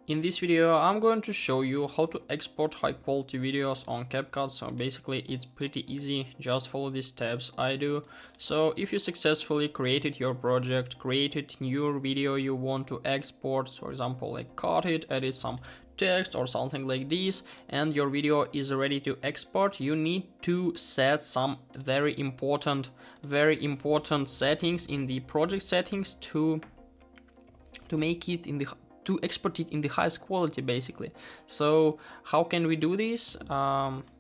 In this video, I'm going to show you how to export high quality videos on CapCut. So basically it's pretty easy, just follow these steps I do. So if you successfully created your project, created new video you want to export, for example, like cut it, edit some text or something like this, and your video is ready to export, you need to set some very important settings in the project settings to make it to export it in the highest quality, basically. So how can we do this?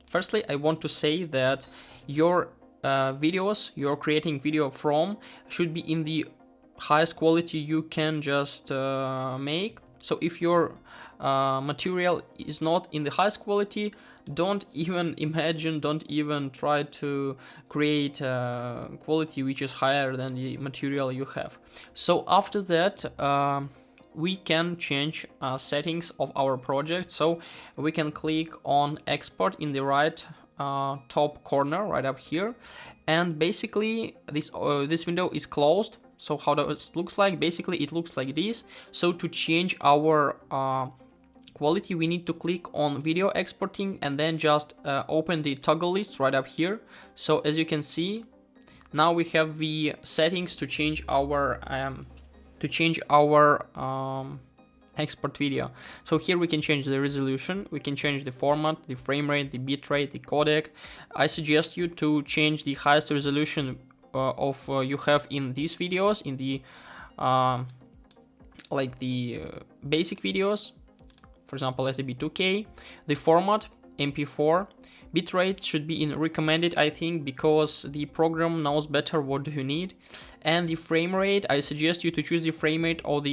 Firstly, I want to say that your videos you're creating video from should be in the highest quality you can just make. So if your material is not in the highest quality, don't even imagine, don't even try to create quality which is higher than the material you have. So after that, we can change settings of our project. So we can click on export in the right top corner right up here, and basically this window is closed. So how does it looks like? Basically it looks like this. So to change our quality, we need to click on video exporting and then just open the toggle list right up here. So as you can see, now we have the settings to change our export video. So here we can change the resolution, we can change the format, the frame rate, the bit rate, the codec. I suggest you to change the highest resolution you have in these videos, in the basic videos. For example, let it be 2K. The format MP4. Bitrate should be in recommended, I think, because the program knows better what you need. And the frame rate, I suggest you to choose the frame rate of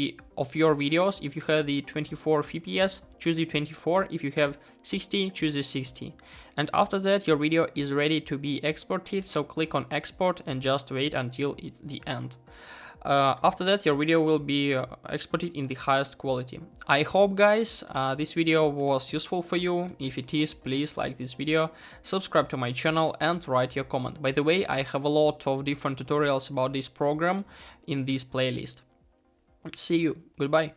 your videos. If you have the 24 fps, choose the 24. If you have 60, choose the 60. And after that, your video is ready to be exported. So click on export and just wait until it's the end. After that, your video will be exported in the highest quality. I hope, guys, this video was useful for you. If it is, please like this video, subscribe to my channel and write your comment. By the way, I have a lot of different tutorials about this program in this playlist. See you. Goodbye.